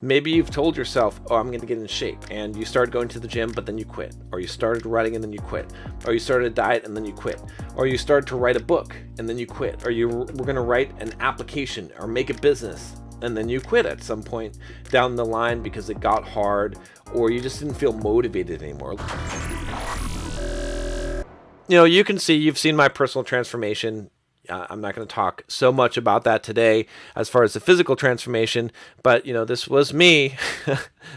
Maybe you've told yourself, oh, I'm going to get in shape, and you started going to the gym, but then you quit, or you started running and then you quit, or you started a diet and then you quit, or you started to write a book and then you quit, or you were going to write an application or make a business and then you quit at some point down the line because it got hard, or you just didn't feel motivated anymore. You can see, you've seen my personal transformation. I'm not going to talk so much about that today as far as the physical transformation, but this was me.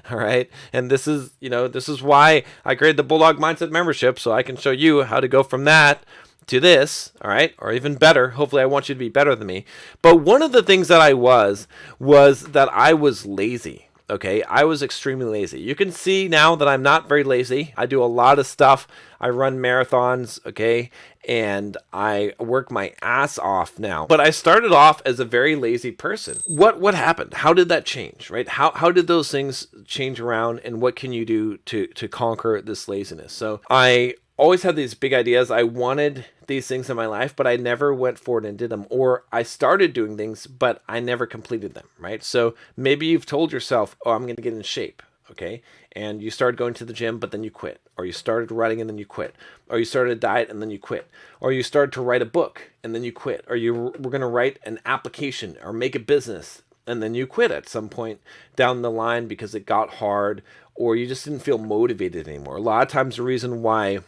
All right. And this is why I created the Bulldog Mindset membership, so I can show you how to go from that to this. All right. Or even better. Hopefully I want you to be better than me. But one of the things that I was that I was lazy. Okay, I was extremely lazy. You can see now that I'm not very lazy. I do a lot of stuff. I run marathons, okay, and I work my ass off now. But I started off as a very lazy person. What happened? How did that change, right? How did those things change around, and what can you do to conquer this laziness? So I always had these big ideas. I wanted these things in my life, but I never went forward and did them. Or I started doing things, but I never completed them, right? So maybe you've told yourself, oh, I'm going to get in shape, okay? And you started going to the gym, but then you quit. Or you started running and then you quit. Or you started a diet and then you quit. Or you started to write a book and then you quit. Or you were going to write an application or make a business and then you quit at some point down the line because it got hard, or you just didn't feel motivated anymore. A lot of times the reason why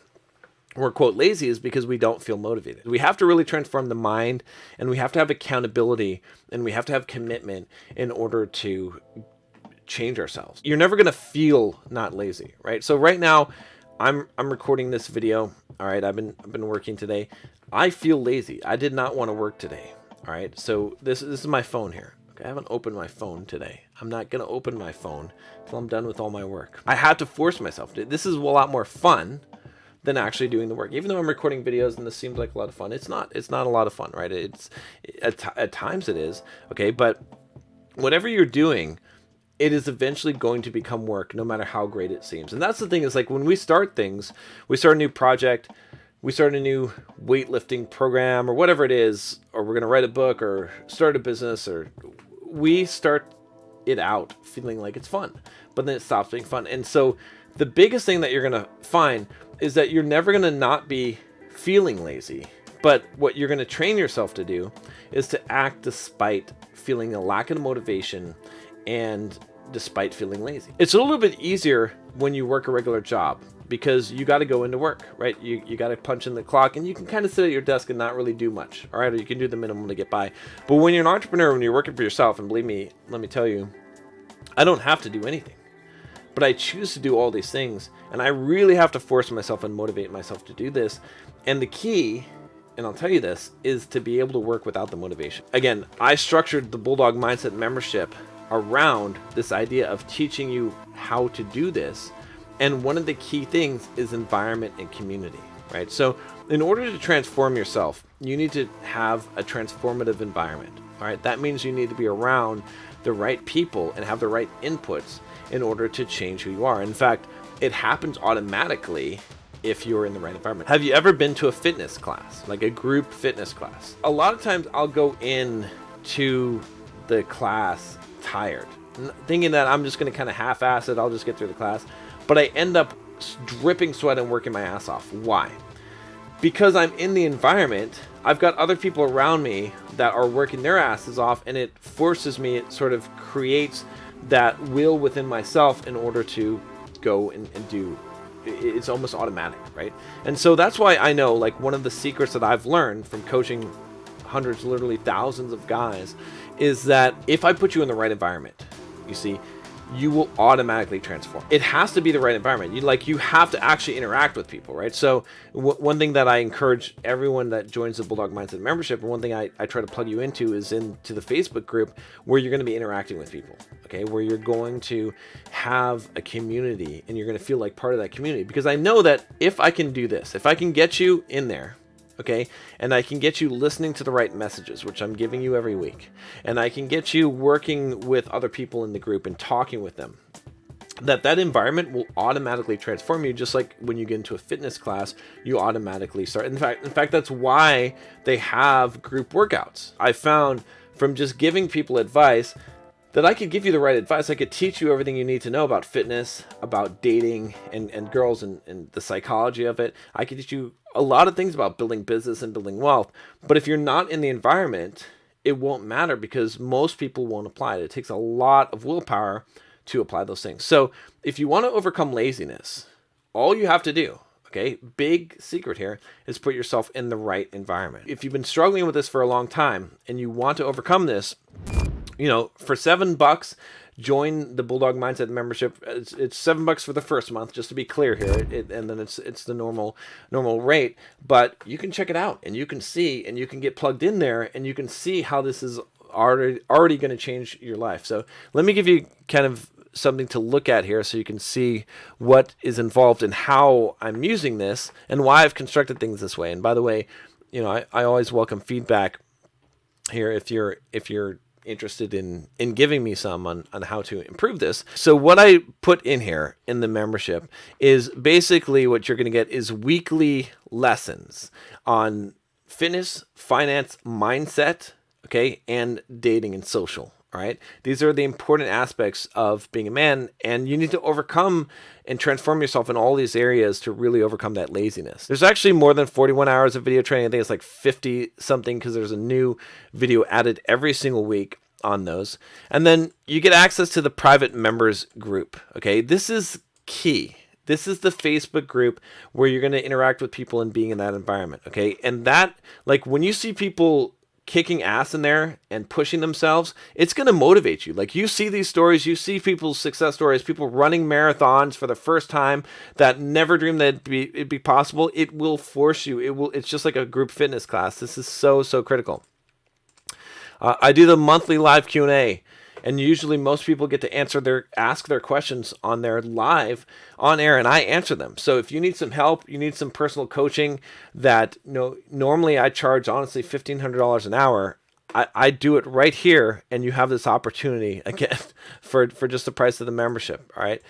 we're quote lazy is because we don't feel motivated. We have to really transform the mind, and we have to have accountability, and we have to have commitment in order to change ourselves. You're never going to feel not lazy, right? So right now I'm recording this video. All right. I've been working today. I feel lazy. I did not want to work today. All right. So this is my phone here. Okay, I haven't opened my phone today. I'm not going to open my phone until I'm done with all my work. I had to force myself to. This is a lot more fun than actually doing the work. Even though I'm recording videos and this seems like a lot of fun, it's not a lot of fun, right? It's at times it is, okay? But whatever you're doing, it is eventually going to become work, no matter how great it seems. And that's the thing, is like when we start things, we start a new project, we start a new weightlifting program or whatever it is, or we're going to write a book or start a business, or we start it out feeling like it's fun, but then it stops being fun. And so the biggest thing that you're going to find is that you're never going to not be feeling lazy. But what you're going to train yourself to do is to act despite feeling a lack of motivation and despite feeling lazy. It's a little bit easier when you work a regular job, because you got to go into work, right? You got to punch in the clock, and you can kind of sit at your desk and not really do much, all right? Or you can do the minimum to get by. But when you're an entrepreneur, when you're working for yourself, and believe me, let me tell you, I don't have to do anything. But I choose to do all these things, and I really have to force myself and motivate myself to do this. And the key, and I'll tell you this, is to be able to work without the motivation. Again, I structured the Bulldog Mindset membership around this idea of teaching you how to do this. And one of the key things is environment and community, right? So in order to transform yourself, you need to have a transformative environment, all right? That means you need to be around the right people and have the right inputs in order to change who you are. In fact, it happens automatically if you're in the right environment. Have you ever been to a fitness class, like a group fitness class? A lot of times I'll go in to the class tired, thinking that I'm just going to kind of half-ass it, I'll just get through the class, but I end up dripping sweat and working my ass off. Why? Because I'm in the environment, I've got other people around me that are working their asses off, and it forces me, it sort of creates that will within myself in order to go and do. It's almost automatic, right? And so that's why I know, like, one of the secrets that I've learned from coaching hundreds, literally thousands of guys, is that if I put you in the right environment, you see, you will automatically transform. It has to be the right environment. You have to actually interact with people, right? So one thing that I encourage everyone that joins the Bulldog Mindset membership, and one thing I try to plug you into, is into the Facebook group where you're going to be interacting with people, okay? Where you're going to have a community and you're going to feel like part of that community. Because I know that if I can do this, if I can get you in there, okay, and I can get you listening to the right messages, which I'm giving you every week, and I can get you working with other people in the group and talking with them, that environment will automatically transform you. Just like when you get into a fitness class, you automatically start. In fact, that's why they have group workouts. I found from just giving people advice, that I could give you the right advice. I could teach you everything you need to know about fitness, about dating and girls and the psychology of it. I could teach you a lot of things about building business and building wealth. But if you're not in the environment, it won't matter because most people won't apply it. It takes a lot of willpower to apply those things. So if you want to overcome laziness, all you have to do, okay, big secret here, is put yourself in the right environment. If you've been struggling with this for a long time and you want to overcome this, for $7, join the Bulldog Mindset membership. It's $7 for the first month, just to be clear here, and then it's the normal rate. But you can check it out, and you can see, and you can get plugged in there, and you can see how this is already going to change your life. So let me give you kind of something to look at here, so you can see what is involved and how I'm using this, and why I've constructed things this way. And by the way, I always welcome feedback here if you're interested in giving me some on how to improve this. So what I put in here in the membership is basically what you're going to get is weekly lessons on fitness, finance, mindset, okay, and dating and social. All right. These are the important aspects of being a man, and you need to overcome and transform yourself in all these areas to really overcome that laziness. There's actually more than 41 hours of video training. I think it's like 50 something because there's a new video added every single week on those. And then you get access to the private members group. Okay. This is key. This is the Facebook group where you're going to interact with people and being in that environment. Okay. And that, like, when you see people kicking ass in there and pushing themselves, it's going to motivate you. Like, you see these stories, you see people's success stories, people running marathons for the first time that never dreamed that it'd be possible. It will force you. It's just like a group fitness class. This is so critical. I do the monthly live Q&A, and usually most people get to ask their questions on their live on air, and I answer them. So if you need some help, you need some personal coaching that normally I charge, honestly, $1,500 an hour. I do it right here, and you have this opportunity again for just the price of the membership. All right.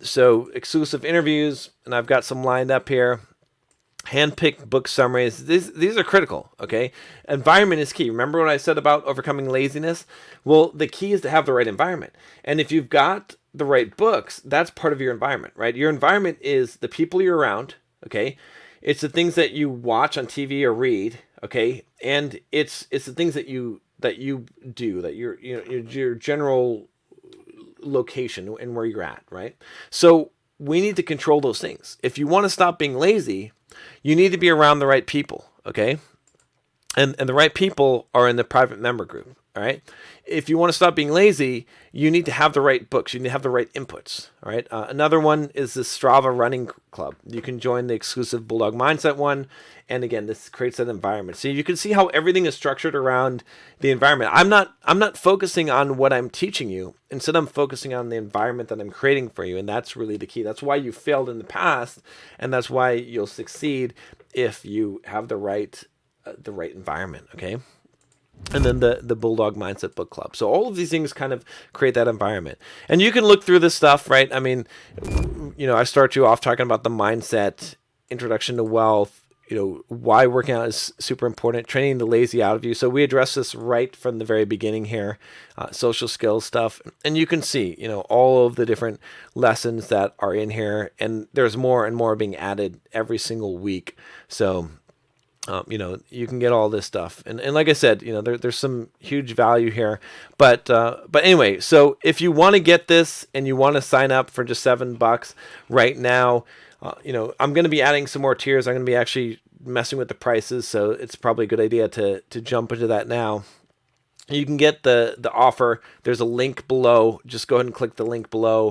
So exclusive interviews, and I've got some lined up here. Handpicked book summaries. These are critical. Okay. Environment is key. Remember what I said about overcoming laziness? Well, the key is to have the right environment. And if you've got the right books, that's part of your environment, right? Your environment is the people you're around. Okay. It's the things that you watch on TV or read. Okay. And it's the things that you do, that your general location and where you're at, right? So we need to control those things. If you want to stop being lazy, you need to be around the right people, okay? And the right people are in the private member group, all right? If you want to stop being lazy, you need to have the right books. You need to have the right inputs, all right? Another one is the Strava Running Club. You can join the exclusive Bulldog Mindset one. And again, this creates that environment. So you can see how everything is structured around the environment. I'm not focusing on what I'm teaching you. Instead, I'm focusing on the environment that I'm creating for you. And that's really the key. That's why you failed in the past. And that's why you'll succeed if you have the right environment, okay? And then the Bulldog Mindset Book Club. So all of these things kind of create that environment. And you can look through this stuff, right? I mean, I start you off talking about the mindset, introduction to wealth, why working out is super important, training the lazy out of you. So we address this right from the very beginning here, social skills stuff. And you can see, all of the different lessons that are in here. And there's more and more being added every single week. So you can get all this stuff. And like I said, there's some huge value here. But anyway, so if you want to get this and you want to sign up for just $7 right now, I'm going to be adding some more tiers. I'm going to be actually messing with the prices. So it's probably a good idea to jump into that now. You can get the offer. There's a link below. Just go ahead and click the link below.